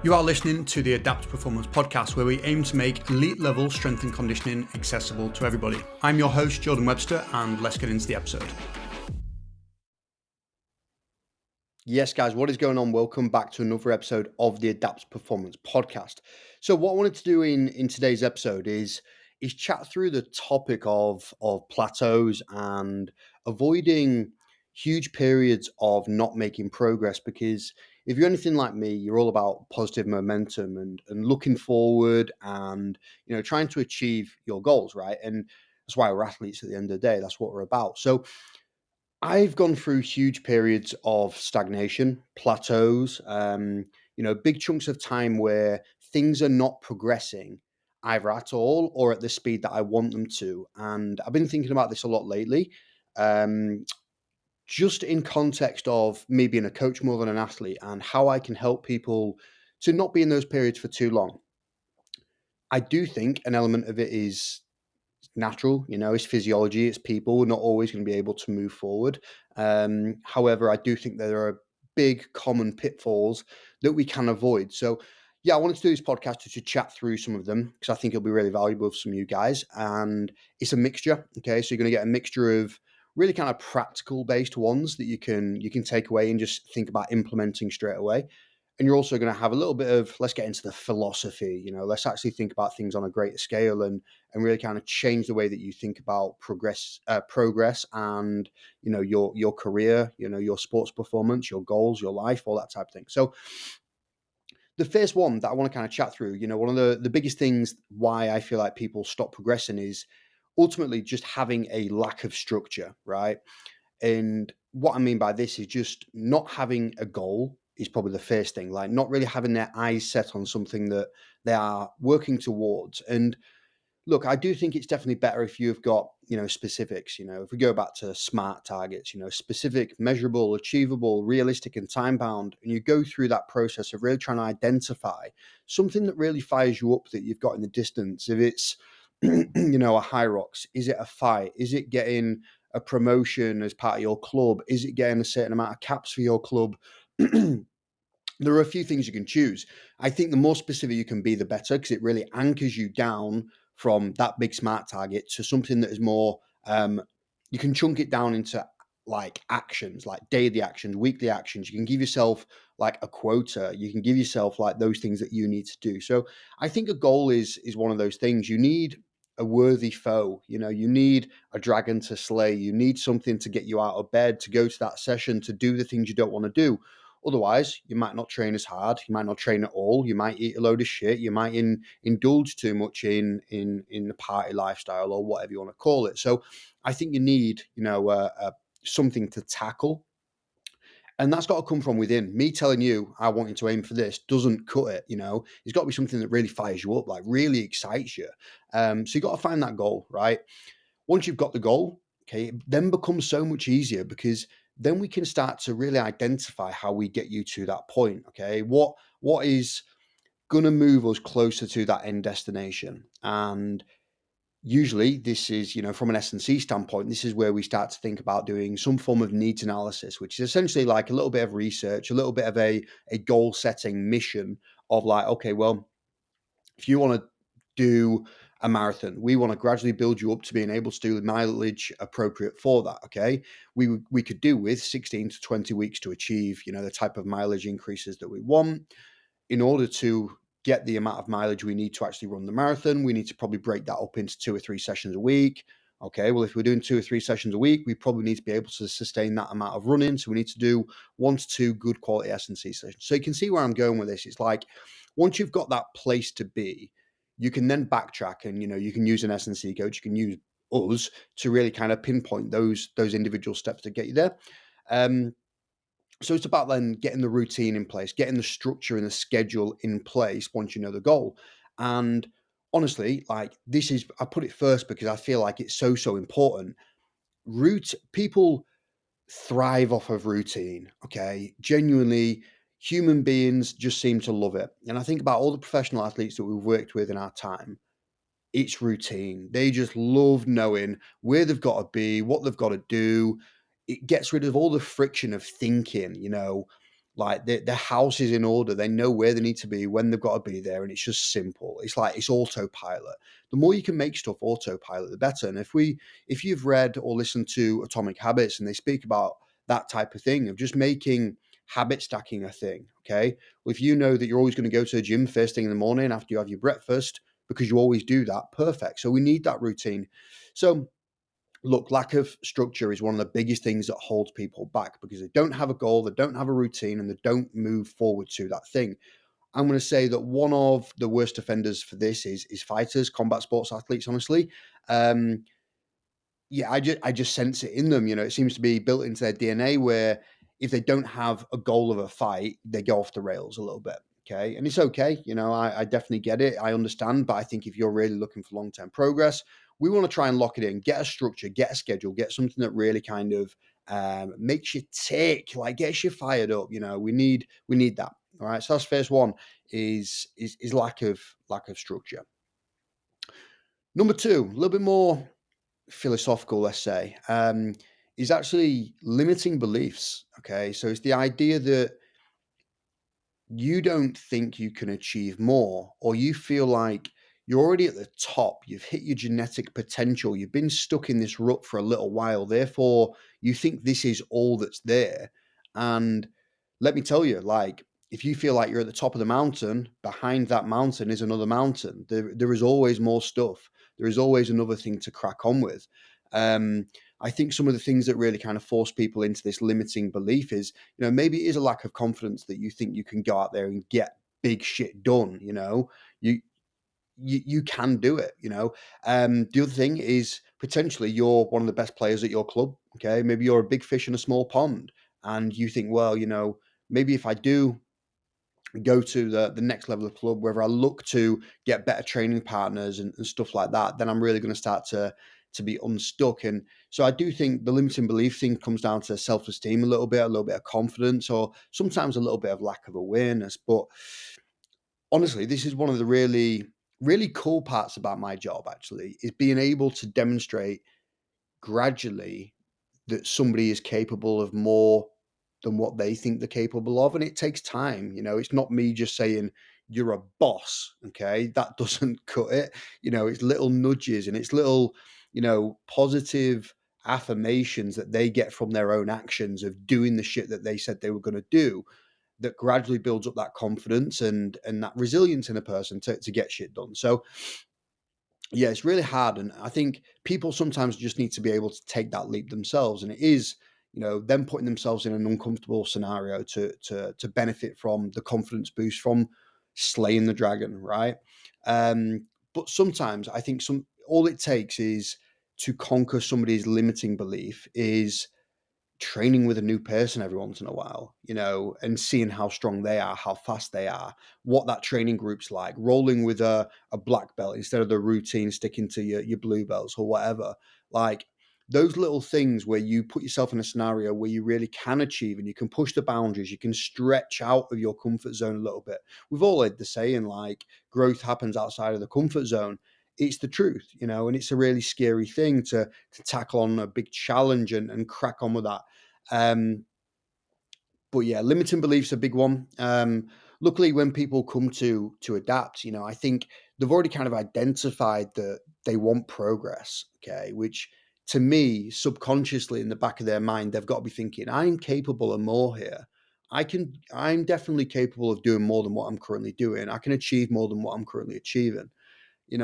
You are listening to the Adapt Performance podcast, where we aim to make elite level strength and conditioning accessible to everybody. I'm your host, Jordan Webster, and let's get into the episode. Yes, guys, what is going on? Welcome back to another episode of the Adapt Performance podcast. So what I wanted to do in today's episode is chat through the topic of plateaus and avoiding huge periods of not making progress, because if you're anything like me, you're all about positive momentum and looking forward and trying to achieve your goals, right? And that's why we're athletes at the end of the day. That's what we're about. So I've gone through huge periods of stagnation, plateaus, big chunks of time where things are not progressing either at all or at the speed that I want them to. And I've been thinking about this a lot lately, um, just in context of me being a coach more than an athlete and how I can help people to not be in those periods for too long. I do think an element of it is natural, it's physiology, it's people. We're not always going to be able to move forward. However, I do think there are big common pitfalls that we can avoid. So, yeah, I wanted to do this podcast to chat through some of them because I think it'll be really valuable for some of you guys. And it's a mixture. Okay, so you're going to get a mixture of really kind of practical based ones that you can take away and just think about implementing straight away. And you're also going to have a little bit of, let's get into the philosophy, let's actually think about things on a greater scale and really kind of change the way that you think about progress and, your career, your sports performance, your goals, your life, all that type of thing. So the first one that I want to kind of chat through, one of the biggest things why I feel like people stop progressing is ultimately just having a lack of structure, right? And what I mean by this is just not having a goal is probably the first thing, like not really having their eyes set on something that they are working towards. And look, I do think it's definitely better if you've got, specifics, if we go back to SMART targets, specific, measurable, achievable, realistic, and time bound, and you go through that process of really trying to identify something that really fires you up that you've got in the distance. If it's, a high rocks, is it a fight? Is it getting a promotion as part of your club? Is it getting a certain amount of caps for your club? There are a few things you can choose. I think the more specific you can be, the better, because it really anchors you down from that big SMART target to something that is more, you can chunk it down into like actions, like daily actions, weekly actions. You can give yourself like a quota. You can give yourself like those things that you need to do. So I think a goal is one of those things. You need a worthy foe. You need a dragon to slay. You need something to get you out of bed, to go to that session, to do the things you don't want to do. Otherwise, you might not train as hard. You might not train at all. You might eat a load of shit. You might indulge too much in the party lifestyle or whatever you want to call it. So, I think you need, something to tackle, and that's got to come from within. Me telling you I want you to aim for this doesn't cut it. It's got to be something that really fires you up, like really excites you. So you got to find that goal, right? Once you've got the goal, okay, it then becomes so much easier because then we can start to really identify how we get you to that point. Okay, what is going to move us closer to that end destination? And usually this is, from an S&C standpoint, this is where we start to think about doing some form of needs analysis, which is essentially like a little bit of research, a little bit of a goal setting mission of like, okay, well, if you want to do a marathon, we want to gradually build you up to being able to do the mileage appropriate for that. Okay, we could do with 16 to 20 weeks to achieve, the type of mileage increases that we want. In order to get the amount of mileage we need to actually run the marathon, we need to probably break that up into 2 or 3 sessions a week. Okay, well, if we're doing 2 or 3 sessions a week, we probably need to be able to sustain that amount of running. So we need to do 1 to 2 good quality S&C sessions. So you can see where I'm going with this. It's like once you've got that place to be, you can then backtrack and, you can use an S&C coach, you can use us to really kind of pinpoint those individual steps to get you there. So it's about then getting the routine in place, getting the structure and the schedule in place once you know the goal. And honestly, like I put it first because I feel like it's so important. People thrive off of routine. Okay. Genuinely, human beings just seem to love it. And I think about all the professional athletes that we've worked with in our time. It's routine. They just love knowing where they've got to be, what they've got to do. It gets rid of all the friction of thinking, Like the house is in order. They know where they need to be, when they've got to be there, and it's just simple. It's like it's autopilot. The more you can make stuff autopilot, the better. And if you've read or listened to Atomic Habits, and they speak about that type of thing of just making habit stacking a thing. Okay. Well, if you know that you're always going to go to the gym first thing in the morning after you have your breakfast, because you always do that, perfect. So we need that routine. So look, lack of structure is one of the biggest things that holds people back because they don't have a goal, they don't have a routine, and they don't move forward to that thing. I'm going to say that one of the worst offenders for this is fighters, combat sports athletes. Honestly, yeah, I just sense it in them. It seems to be built into their DNA where if they don't have a goal of a fight, they go off the rails a little bit. Okay. And it's okay. I definitely get it. I understand. But I think if you're really looking for long term progress, we want to try and lock it in, get a structure, get a schedule, get something that really kind of makes you tick, like gets you fired up. We need that. All right. So that's first one is lack of structure. Number two, a little bit more philosophical, let's say, is actually limiting beliefs. Okay. So it's the idea that you don't think you can achieve more, or you feel like you're already at the top, you've hit your genetic potential, you've been stuck in this rut for a little while, therefore you think this is all that's there. And let me tell you, like, if you feel like you're at the top of the mountain, behind that mountain is another mountain. There is always more stuff. There is always another thing to crack on with. I think some of the things that really kind of force people into this limiting belief is, maybe it is a lack of confidence that you think you can go out there and get big shit done. You can do it. The other thing is potentially you're one of the best players at your club. Okay, maybe you're a big fish in a small pond, and you think, well, maybe if I do go to the next level of club, whether I look to get better training partners and stuff like that, then I'm really going to start to be unstuck. And so I do think the limiting belief thing comes down to self-esteem a little bit of confidence, or sometimes a little bit of lack of awareness. But honestly, this is one of the really, really cool parts about my job, actually, is being able to demonstrate gradually that somebody is capable of more than what they think they're capable of. And it takes time. It's not me just saying, you're a boss. Okay. That doesn't cut it. It's little nudges and it's little, positive affirmations that they get from their own actions of doing the shit that they said they were going to do, that gradually builds up that confidence and that resilience in a person to get shit done. So yeah, it's really hard. And I think people sometimes just need to be able to take that leap themselves. And it is, them putting themselves in an uncomfortable scenario to benefit from the confidence boost from slaying the dragon, right? But sometimes I think all it takes is to conquer somebody's limiting belief is training with a new person every once in a while, and seeing how strong they are, how fast they are, what that training group's like, rolling with a black belt instead of the routine sticking to your blue belts or whatever. Like those little things where you put yourself in a scenario where you really can achieve and you can push the boundaries, you can stretch out of your comfort zone a little bit. We've all heard the saying, like, growth happens outside of the comfort zone. It's the truth, and it's a really scary thing to tackle on a big challenge and crack on with that. But yeah, limiting beliefs a big one. Luckily, when people come to adapt, I think they've already kind of identified that they want progress. Okay, which to me, subconsciously in the back of their mind, they've got to be thinking, I'm capable of more here. I'm definitely capable of doing more than what I'm currently doing. I can achieve more than what I'm currently achieving.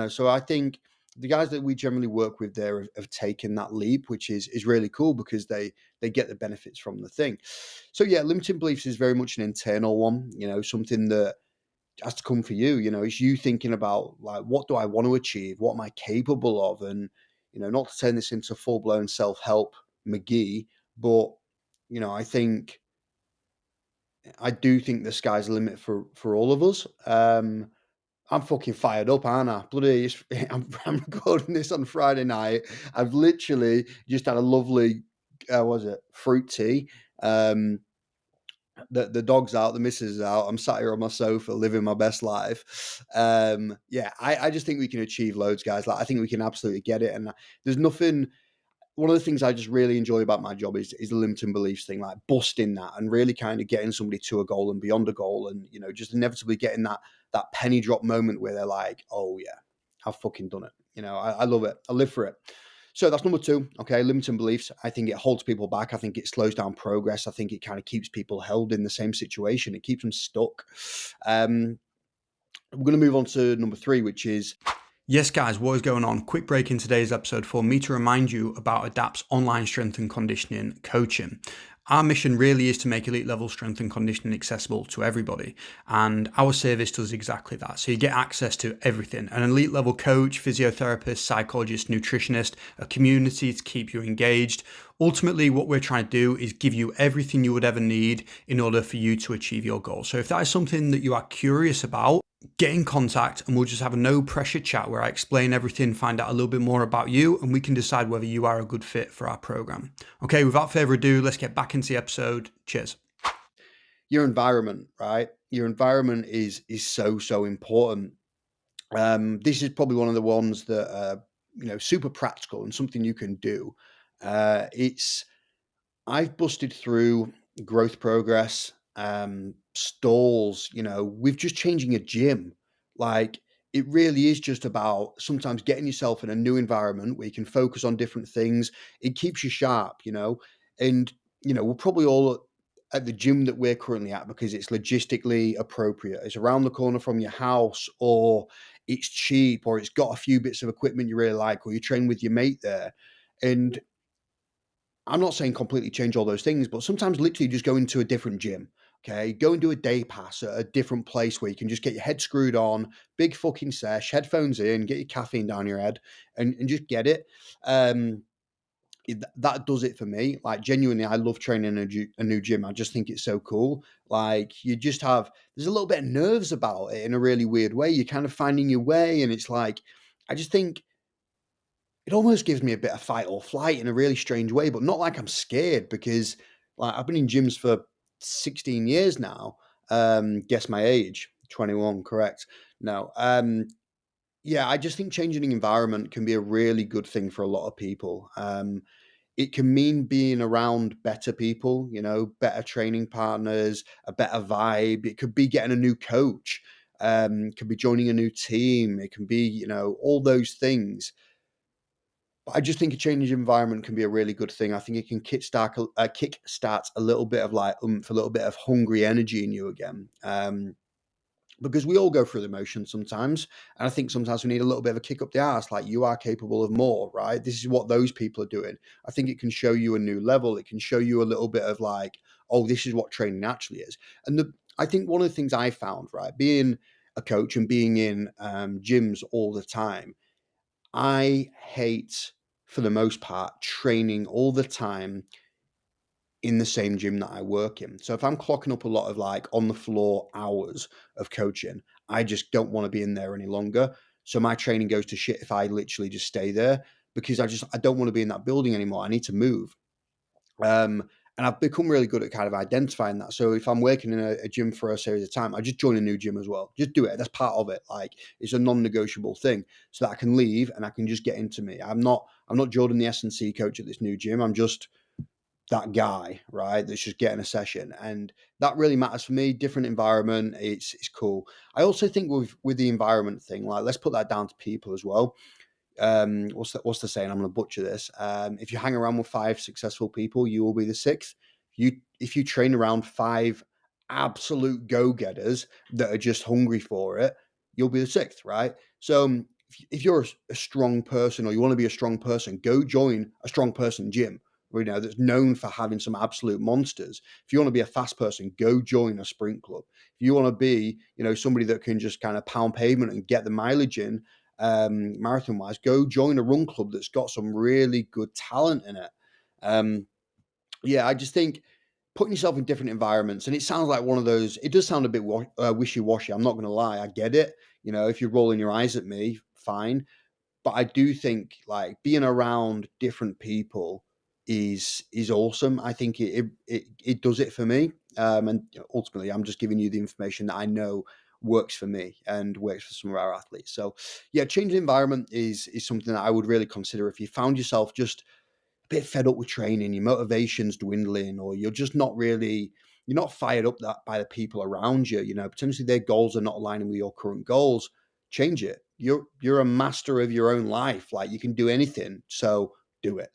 So I think the guys that we generally work with there have taken that leap, which is really cool because they get the benefits from the thing. So yeah, limiting beliefs is very much an internal one, something that has to come for you. It's you thinking about, like, what do I want to achieve? What am I capable of? And, not to turn this into full-blown self-help McGee, but, I do think the sky's the limit for all of us. I'm fucking fired up, aren't I? Bloody, I'm recording this on Friday night. I've literally just had a lovely, fruit tea. The dog's out, the missus is out. I'm sat here on my sofa living my best life. Yeah, I just think we can achieve loads, guys. Like, I think we can absolutely get it. And there's nothing. one of the things I just really enjoy about my job is the limiting beliefs thing, like busting that and really kind of getting somebody to a goal and beyond a goal, and just inevitably getting that penny drop moment where they're like, oh yeah, I've fucking done it. I love it. I live for it. So that's number two. Okay, limiting beliefs. I think it holds people back. I think it slows down progress. I think it kind of keeps people held in the same situation. It keeps them stuck. We're going to move on to number three, which is... Yes, guys, what is going on? Quick break in today's episode for me to remind you about ADAPT's online strength and conditioning coaching. Our mission really is to make elite level strength and conditioning accessible to everybody. And our service does exactly that. So you get access to everything: an elite level coach, physiotherapist, psychologist, nutritionist, a community to keep you engaged. Ultimately, what we're trying to do is give you everything you would ever need in order for you to achieve your goal. So if that is something that you are curious about, get in contact and we'll just have a no pressure chat where I explain everything, find out a little bit more about you, and we can decide whether you are a good fit for our program. Okay, without further ado, let's get back into the episode. Cheers. Your environment, right? Your environment is so important. This is probably one of the ones that super practical and something you can do. I've busted through Growth Progress, stalls, with just changing a gym. Like, it really is just about sometimes getting yourself in a new environment where you can focus on different things. It keeps you sharp, and, we're probably all at the gym that we're currently at because it's logistically appropriate. It's around the corner from your house, or it's cheap, or it's got a few bits of equipment you really like, or you train with your mate there. And I'm not saying completely change all those things, but sometimes literally just go into a different gym. Okay. Go and do a day pass at a different place where you can just get your head screwed on, big fucking sesh, headphones in, get your caffeine down your head and just get it. That does it for me. Like, genuinely, I love training a new gym. I just think it's so cool. Like, there's a little bit of nerves about it in a really weird way. You're kind of finding your way. And it's like, I just think it almost gives me a bit of fight or flight in a really strange way, but not like I'm scared, because like I've been in gyms for 16 years now. Guess my age, 21, correct? No. Yeah, I just think changing the environment can be a really good thing for a lot of people. It can mean being around better people, better training partners, a better vibe. It could be getting a new coach. It could be joining a new team. It can be, all those things. But I just think a change of environment can be a really good thing. I think it can kickstart a little bit of like a little bit of hungry energy in you again. Because we all go through the motions sometimes. And I think sometimes we need a little bit of a kick up the arse, like, you are capable of more, right? This is what those people are doing. I think it can show you a new level. It can show you a little bit of like, oh, this is what training actually is. And I think one of the things I found, right, being a coach and being in gyms all the time, I hate, for the most part, training all the time in the same gym that I work in. So if I'm clocking up a lot of like on the floor hours of coaching, I just don't want to be in there any longer. So my training goes to shit if I literally just stay there, because I don't want to be in that building anymore. I need to move. And I've become really good at kind of identifying that. So if I'm working in a gym for a series of time, I just join a new gym as well. Just do it. That's part of it. Like, it's a non-negotiable thing, so that I can leave and I can just get into me. I'm not Jordan, the S&C coach at this new gym. I'm just that guy, right? That's just getting a session. And that really matters for me. Different environment. It's cool. I also think with the environment thing, like, let's put that down to people as well. What's the saying? I'm going to butcher this. If you hang around with 5 successful people, you will be the 6th. If you train around 5 absolute go-getters that are just hungry for it, you'll be the 6th, right? So if you're a strong person, or you want to be a strong person, go join a strong person gym, that's known for having some absolute monsters. If you want to be a fast person, go join a sprint club. If you want to be, somebody that can just kind of pound pavement and get the mileage in, marathon wise, go join a run club that's got some really good talent in it. Yeah, I just think putting yourself in different environments, and it sounds like one of those, it does sound a bit wishy-washy. I'm not going to lie. I get it. If you're rolling your eyes at me, fine. But I do think like being around different people is awesome. I think it does it for me. And ultimately, I'm just giving you the information that I know works for me and works for some of our athletes. So yeah, changing environment is something that I would really consider if you found yourself just bit fed up with training, your motivation's dwindling, or you're not fired up that by the people around you, potentially their goals are not aligning with your current goals, change it. You're a master of your own life. Like, you can do anything. So do it.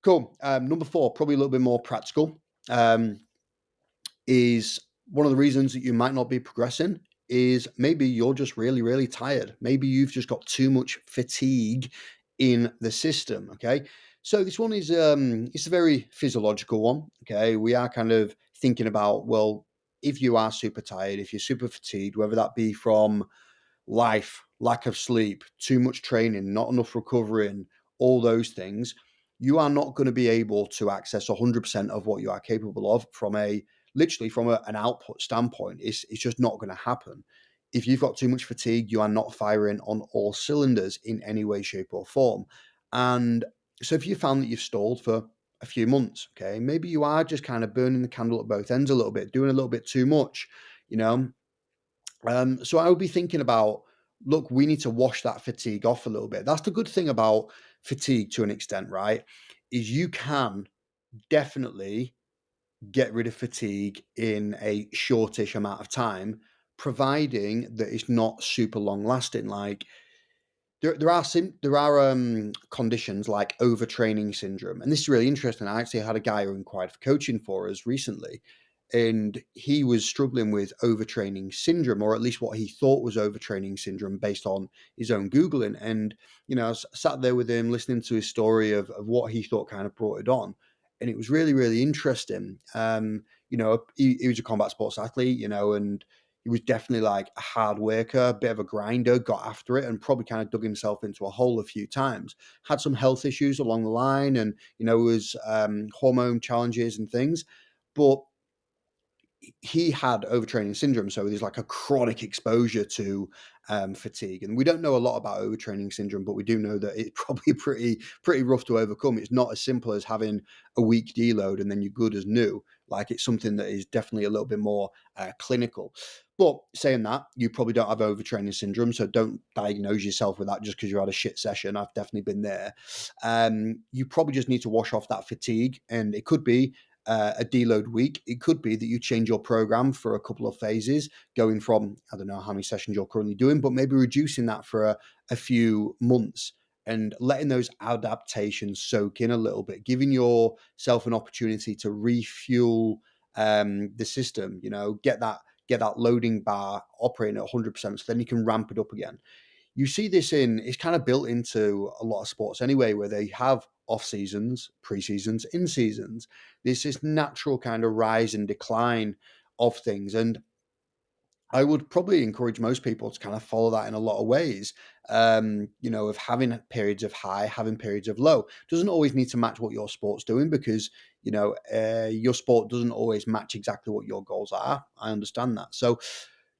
Cool. Number 4, probably a little bit more practical, is one of the reasons that you might not be progressing is maybe you're just really, really tired. Maybe you've just got too much fatigue in the system. Okay. So this one is it's a very physiological one. Okay. We are kind of thinking about, well, if you are super tired, if you're super fatigued, whether that be from life, lack of sleep, too much training, not enough recovering, all those things, you are not going to be able to access 100% of what you are capable of from an output standpoint. It's just not going to happen. If you've got too much fatigue, you are not firing on all cylinders in any way, shape, or form. And so if you found that you've stalled for a few months, okay, maybe you are just kind of burning the candle at both ends a little bit, doing a little bit too much, you know. So I would be thinking about, look, we need to wash that fatigue off a little bit. That's the good thing about fatigue to an extent, right? Is you can definitely get rid of fatigue in a shortish amount of time, providing that it's not super long lasting. Like, there are conditions like overtraining syndrome, and this is really interesting. I actually had a guy who inquired for coaching for us recently, and he was struggling with overtraining syndrome, or at least what he thought was overtraining syndrome based on his own googling. And I sat there with him, listening to his story of what he thought kind of brought it on, and it was really, really interesting. He was a combat sports athlete, and he was definitely like a hard worker, a bit of a grinder, got after it, and probably kind of dug himself into a hole a few times. Had some health issues along the line, and was hormone challenges and things, but he had overtraining syndrome, so there's like a chronic exposure to fatigue. And we don't know a lot about overtraining syndrome, but we do know that it's probably pretty rough to overcome. It's not as simple as having a weak deload and then you're good as new. Like, it's something that is definitely a little bit more clinical. But saying that, you probably don't have overtraining syndrome, so don't diagnose yourself with that just because you had a shit session. I've definitely been there. You probably just need to wash off that fatigue, and it could be a deload week. It could be that you change your program for a couple of phases, going from, I don't know how many sessions you're currently doing, but maybe reducing that for a few months and letting those adaptations soak in a little bit, giving yourself an opportunity to refuel the system, get that loading bar operating at 100%, so then you can ramp it up again. You see this it's kind of built into a lot of sports anyway, where they have off seasons, pre-seasons, in seasons. There's this natural kind of rise and decline of things. And I would probably encourage most people to kind of follow that in a lot of ways, of having periods of high, having periods of low. Doesn't always need to match what your sport's doing, because, your sport doesn't always match exactly what your goals are. I understand that. So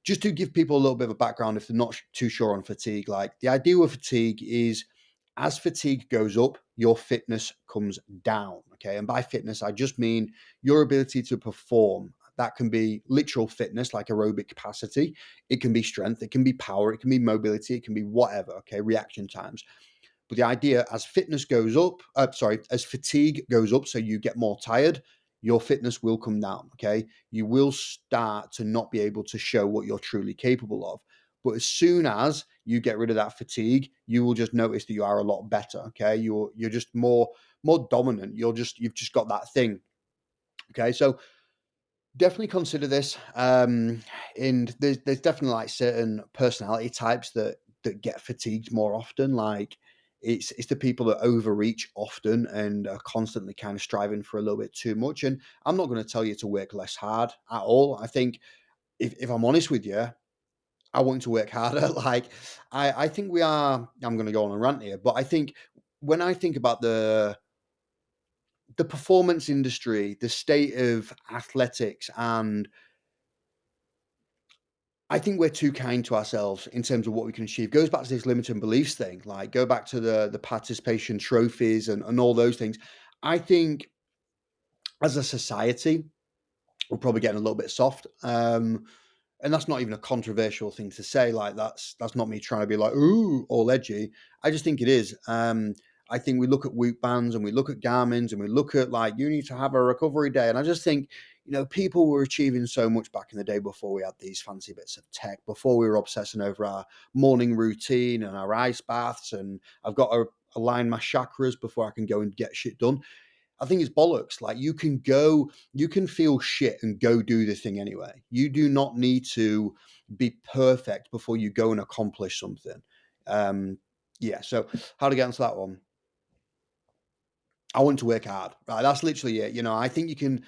just to give people a little bit of a background, if they're not too sure on fatigue, like, the idea with fatigue is, as fatigue goes up, your fitness comes down. Okay. And by fitness, I just mean your ability to perform. That can be literal fitness, like aerobic capacity. It can be strength. It can be power. It can be mobility. It can be whatever. Okay. Reaction times. But the idea, as fitness goes up, as fatigue goes up, so you get more tired, your fitness will come down. Okay. You will start to not be able to show what you're truly capable of. But as soon as you get rid of that fatigue, you will just notice that you are a lot better. Okay. You're just more dominant. You've just got that thing. Okay. So definitely consider this. And there's definitely like certain personality types that get fatigued more often. Like, it's the people that overreach often and are constantly kind of striving for a little bit too much. And I'm not going to tell you to work less hard at all. I think, if I'm honest with you, I want you to work harder. Like, I think we are. I'm going to go on a rant here, but I think, when I think about the performance industry, the state of athletics, and I think we're too kind to ourselves in terms of what we can achieve. Goes back to this limiting beliefs thing. Like, go back to the participation trophies and all those things. I think, as a society, we're probably getting a little bit soft. And that's not even a controversial thing to say. Like, that's not me trying to be like, ooh, all edgy. I just think it is. I think we look at Whoop bands and we look at Garmin's and we look at like, you need to have a recovery day. And I just think, people were achieving so much back in the day before we had these fancy bits of tech, before we were obsessing over our morning routine and our ice baths. And I've got to align my chakras before I can go and get shit done. I think it's bollocks. Like you can feel shit and go do the thing anyway. You do not need to be perfect before you go and accomplish something. Yeah. So how to get into that one? I want to work hard. Right. That's literally it. I think you can,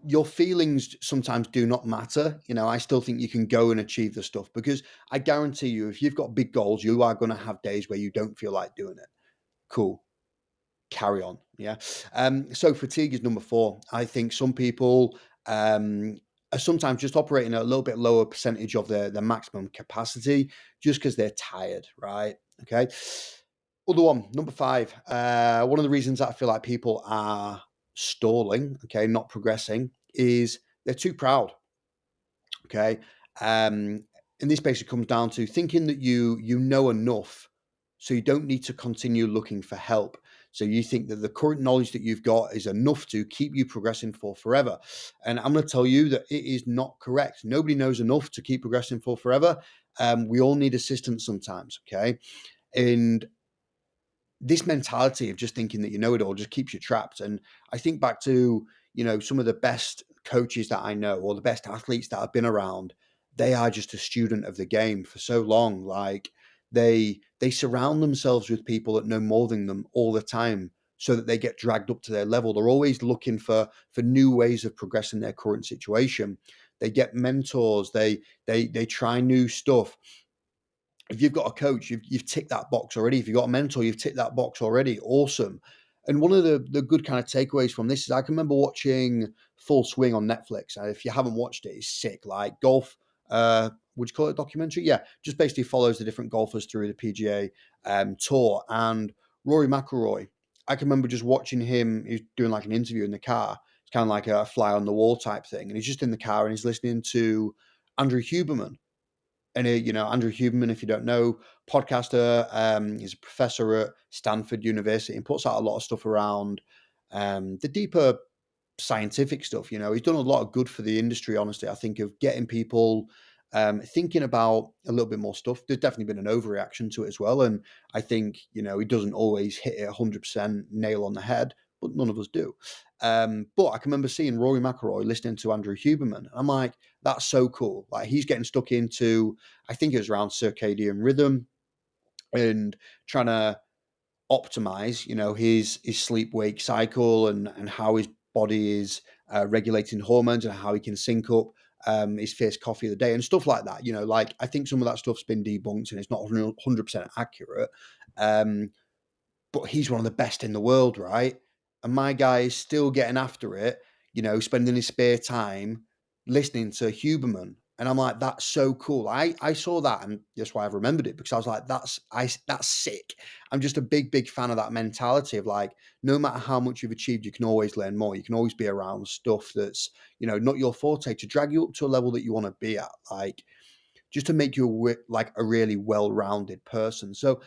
your feelings sometimes do not matter. I still think you can go and achieve the stuff because I guarantee you, if you've got big goals, you are going to have days where you don't feel like doing it. Cool. Carry on. Yeah. So fatigue is number 4. I think some people are sometimes just operating at a little bit lower percentage of their maximum capacity just because they're tired, right? Okay. Other one, number 5. One of the reasons that I feel like people are stalling, okay, not progressing, is they're too proud. Okay. And this basically comes down to thinking that you know enough, so you don't need to continue looking for help. So you think that the current knowledge that you've got is enough to keep you progressing for forever. And I'm going to tell you that it is not correct. Nobody knows enough to keep progressing for forever. We all need assistance sometimes. Okay. And this mentality of just thinking that you know it all just keeps you trapped. And I think back to, some of the best coaches that I know or the best athletes that I've been around, they are just a student of the game for so long. Like they surround themselves with people that know more than them all the time so that they get dragged up to their level. They're always looking for new ways of progressing their current situation. They get mentors, they try new stuff. If you've got a coach, you've ticked that box already. If you've got a mentor, you've ticked that box already. Awesome. And one of the good kind of takeaways from this is I can remember watching Full Swing on Netflix. And if you haven't watched it, it's sick. Like golf, would you call it a documentary? Yeah, just basically follows the different golfers through the PGA tour. And Rory McIlroy, I can remember just watching him. He's doing like an interview in the car. It's kind of like a fly on the wall type thing. And he's just in the car and he's listening to Andrew Huberman. And Andrew Huberman, if you don't know, podcaster, he's a professor at Stanford University and puts out a lot of stuff around the deeper scientific stuff. He's done a lot of good for the industry, honestly. I think of getting people thinking about a little bit more stuff. There's definitely been an overreaction to it as well. And I think, he doesn't always hit it 100% nail on the head, but none of us do. But I can remember seeing Rory McIlroy listening to Andrew Huberman. And I'm like, that's so cool. Like he's getting stuck into, I think it was around circadian rhythm and trying to optimize, his sleep wake cycle and how his body is regulating hormones and how he can sync up his first coffee of the day and stuff like that. Like I think some of that stuff's been debunked and it's not 100% accurate. But he's one of the best in the world, right? And my guy is still getting after it, spending his spare time listening to Huberman. And I'm like, that's so cool. I saw that, and that's why I've remembered it, because I was like, that's sick. I'm just a big fan of that mentality of like, no matter how much you've achieved, you can always learn more. You can always be around stuff that's, not your forte, to drag you up to a level that you want to be at, like just to make you like a really well-rounded person. So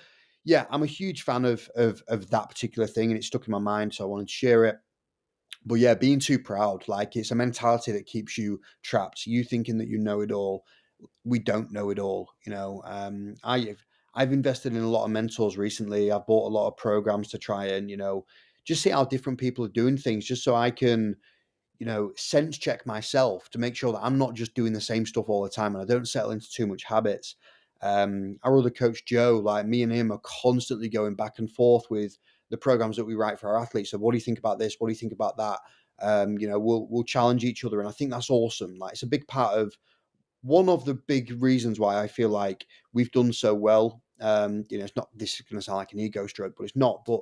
yeah, I'm a huge fan of that particular thing, and it stuck in my mind, so I wanted to share it. But yeah, being too proud, like it's a mentality that keeps you trapped. You thinking that you know it all. We don't know it all. I've invested in a lot of mentors recently. I've bought a lot of programs to try and just see how different people are doing things, just so I can sense check myself to make sure that I'm not just doing the same stuff all the time and I don't settle into too much habits. Our other coach, Joe, like me and him are constantly going back and forth with the programs that we write for our athletes. So what do you think about this? What do you think about that? We'll challenge each other. And I think that's awesome. Like it's a big part of one of the big reasons why I feel like we've done so well. It's not, this is going to sound like an ego stroke, but it's not. But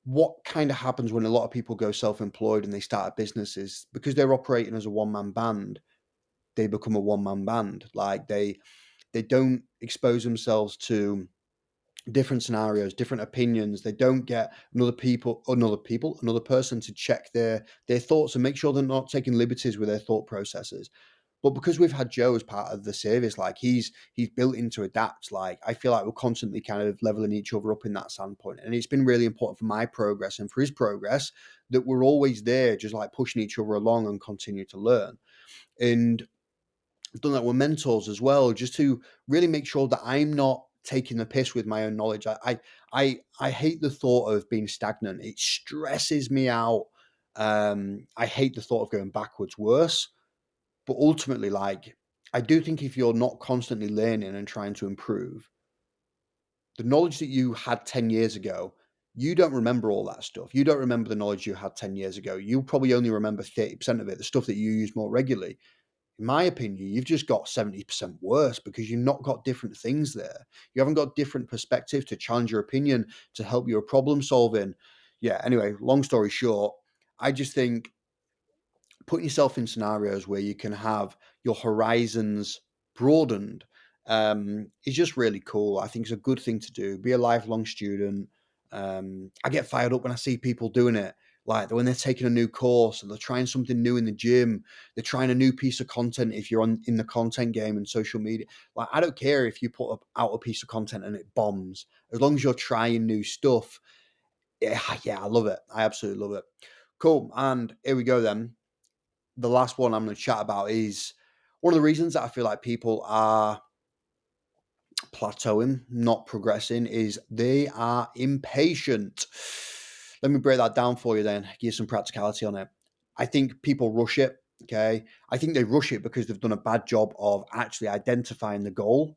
what kind of happens when a lot of people go self-employed and they start a business is because they're operating as a one-man band, they become a one-man band. Like they don't expose themselves to different scenarios, different opinions. They don't get another person to check their thoughts and make sure they're not taking liberties with their thought processes. But because we've had Joe as part of the service, like he's built into Adapt, like I feel like we're constantly kind of leveling each other up in that standpoint. And it's been really important for my progress and for his progress that we're always there, just like pushing each other along and continue to learn. And I've done that with mentors as well, just to really make sure that I'm not taking the piss with my own knowledge. I hate the thought of being stagnant. It stresses me out. I hate the thought of going backwards worse. But ultimately, like, I do think if you're not constantly learning and trying to improve, the knowledge that you had 10 years ago, you don't remember all that stuff. You don't remember the knowledge you had 10 years ago. You probably only remember 30% of it, the stuff that you use more regularly. In my opinion, you've just got 70% worse because you've not got different things there. You haven't got different perspectives to challenge your opinion, to help your problem solving. Yeah, anyway, long story short, I just think putting yourself in scenarios where you can have your horizons broadened is just really cool. I think it's a good thing to do. Be a lifelong student. I get fired up when I see people doing it. Like when they're taking a new course and they're trying something new in the gym, they're trying a new piece of content. If you're in the content game and social media, like I don't care if you put out a piece of content and it bombs, as long as you're trying new stuff. Yeah, I love it. I absolutely love it. Cool. And here we go then. The last one I'm going to chat about is one of the reasons that I feel like people are plateauing, not progressing, is they are impatient. Let me break that down for you then, give you some practicality on it. I think people rush it. Okay. I think they rush it because they've done a bad job of actually identifying the goal.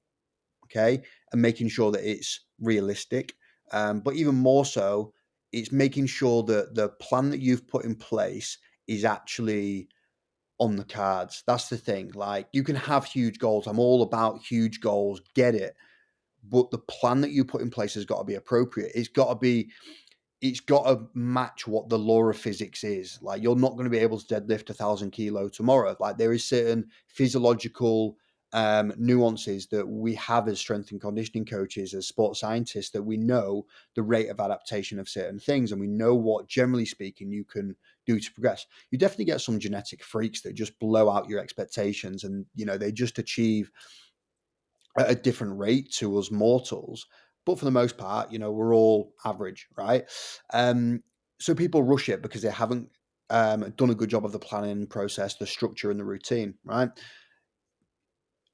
Okay. And making sure that it's realistic. But even more so, it's making sure that the plan that you've put in place is actually on the cards. That's the thing. Like you can have huge goals. I'm all about huge goals. Get it. But the plan that you put in place has got to be appropriate. It's got to match what the law of physics is. Like you're not going to be able to deadlift 1,000 kilo tomorrow. Like there is certain physiological nuances that we have as strength and conditioning coaches, as sports scientists, that we know the rate of adaptation of certain things, and we know what, generally speaking, you can do to progress. You definitely get some genetic freaks that just blow out your expectations, and they just achieve at a different rate to us mortals. But for the most part, we're all average, right? So people rush it because they haven't done a good job of the planning process, the structure, and the routine, right?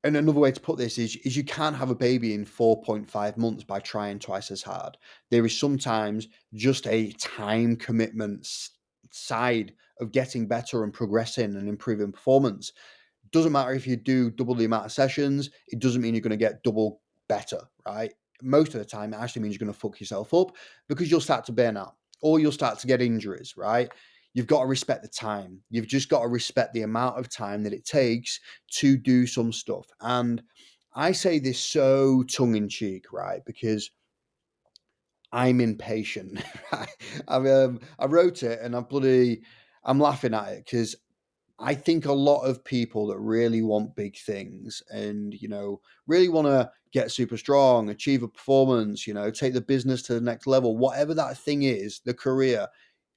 And another way to put this is you can't have a baby in 4.5 months by trying twice as hard. There is sometimes just a time commitment side of getting better and progressing and improving performance. Doesn't matter if you do double the amount of sessions, it doesn't mean you're going to get double better, right? Most of the time, it actually means you're going to fuck yourself up because you'll start to burn out or you'll start to get injuries, right? You've got to respect the time. You've just got to respect the amount of time that it takes to do some stuff. And I say this so tongue in cheek, right? Because I'm impatient. I wrote it and I'm laughing at it because I think a lot of people that really want big things and, really want to get super strong, achieve a performance, take the business to the next level, whatever that thing is, the career,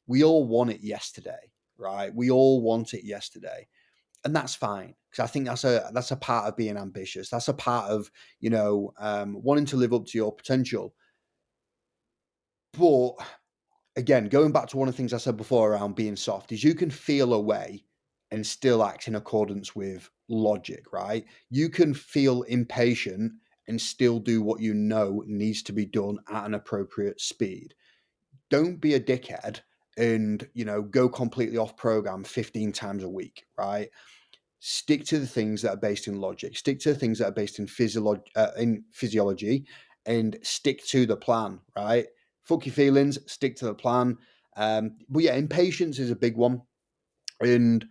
we all want it yesterday, right? We all want it yesterday. And that's fine because I think that's a part of being ambitious. That's a part of, wanting to live up to your potential. But again, going back to one of the things I said before around being soft, is you can feel a way and still act in accordance with logic, right? You can feel impatient and still do what you know needs to be done at an appropriate speed. Don't be a dickhead and, go completely off program 15 times a week, right? Stick to the things that are based in logic, stick to the things that are based in physiology, and stick to the plan, right? Fuck your feelings, stick to the plan. But yeah, impatience is a big one. And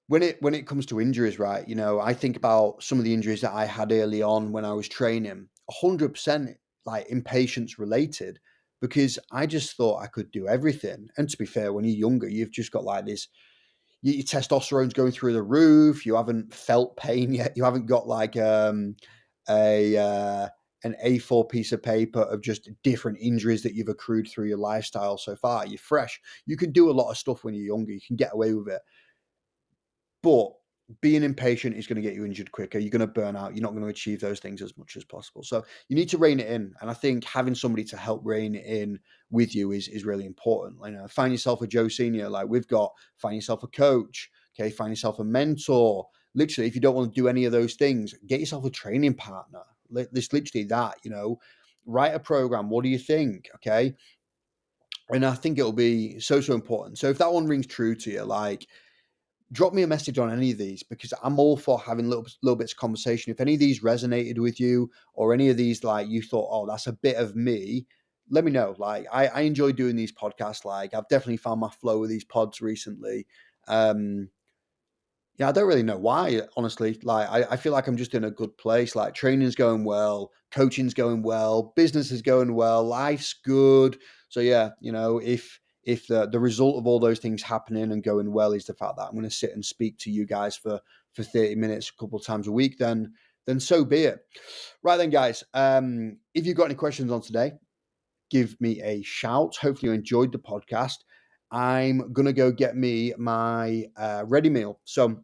when it comes to injuries, right, I think about some of the injuries that I had early on when I was training, 100% like impatience related, because I just thought I could do everything. And to be fair, when you're younger, you've just got like this, your testosterone's going through the roof. You haven't felt pain yet. You haven't got like a an A4 piece of paper of just different injuries that you've accrued through your lifestyle so far. You're fresh. You can do a lot of stuff when you're younger. You can get away with it. But being impatient is going to get you injured quicker. You're going to burn out. You're not going to achieve those things as much as possible. So you need to rein it in. And I think having somebody to help rein it in with you is really important. Find yourself a Joe Senior, like we've got. Find yourself a coach. Okay, find yourself a mentor. Literally, if you don't want to do any of those things, get yourself a training partner. It's literally that. Write a program. What do you think? Okay, and I think it'll be so important. So if that one rings true to you, like, drop me a message on any of these, because I'm all for having little bits of conversation. If any of these resonated with you, or any of these, like, you thought, oh, that's a bit of me, let me know. Like, I enjoy doing these podcasts. Like, I've definitely found my flow with these pods recently. I don't really know why, honestly. Like, I feel like I'm just in a good place. Like, training's going well, coaching's going well, business is going well, life's good. So yeah, if the result of all those things happening and going well is the fact that I'm going to sit and speak to you guys for 30 minutes a couple of times a week, then so be it. Right then, guys, if you've got any questions on today, give me a shout. Hopefully you enjoyed the podcast. I'm going to go get me my ready meal. So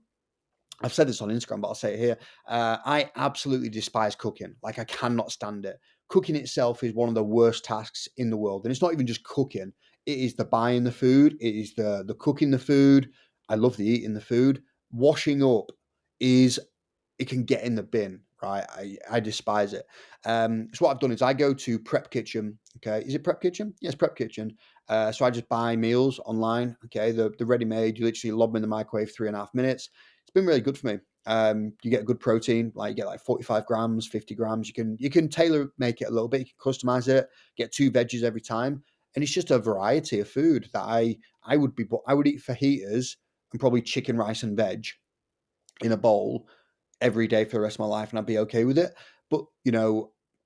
I've said this on Instagram, but I'll say it here. I absolutely despise cooking. Like, I cannot stand it. Cooking itself is one of the worst tasks in the world. And it's not even just cooking. It is the buying the food. It is the cooking the food. I love the eating the food. Washing up it can get in the bin, right? I despise it. So what I've done is I go to Prep Kitchen. Okay. Is it Prep Kitchen? Yes, Prep Kitchen. So I just buy meals online. Okay. The ready-made, you literally lob them in the microwave 3.5 minutes. It's been really good for me. You get good protein, like you get like 45 grams, 50 grams. You can tailor make it a little bit. You can customize it, get 2 veggies every time. And it's just a variety of food that I would eat fajitas and probably chicken, rice, and veg in a bowl every day for the rest of my life, and I'd be okay with it. But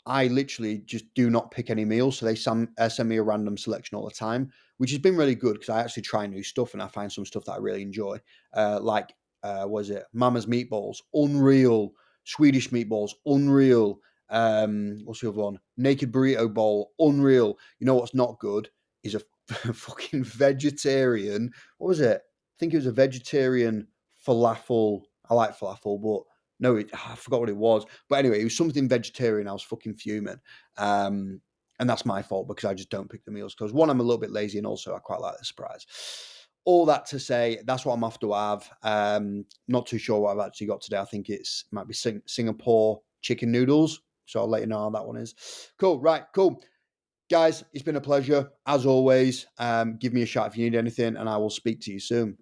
I literally just do not pick any meals, so they send me a random selection all the time, which has been really good because I actually try new stuff and I find some stuff that I really enjoy. Was it Mama's meatballs? Unreal. Swedish meatballs? Unreal. What's the other one? Naked burrito bowl? Unreal. You know what's not good is a fucking vegetarian. What was it? I think it was a vegetarian falafel. I like falafel, but no, I forgot what it was. But anyway, it was something vegetarian. I was fucking fuming. And that's my fault because I just don't pick the meals. Because one, I'm a little bit lazy, and also I quite like the surprise. All that to say, that's what I'm off to have. Not too sure what I've actually got today. I think might be Singapore chicken noodles. So I'll let you know how that one is. Cool. Right. Cool. Guys, it's been a pleasure. As always, give me a shout if you need anything, and I will speak to you soon.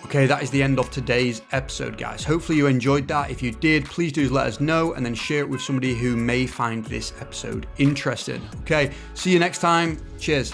Okay, that is the end of today's episode, guys. Hopefully you enjoyed that. If you did, please do let us know and then share it with somebody who may find this episode interesting. Okay, see you next time. Cheers.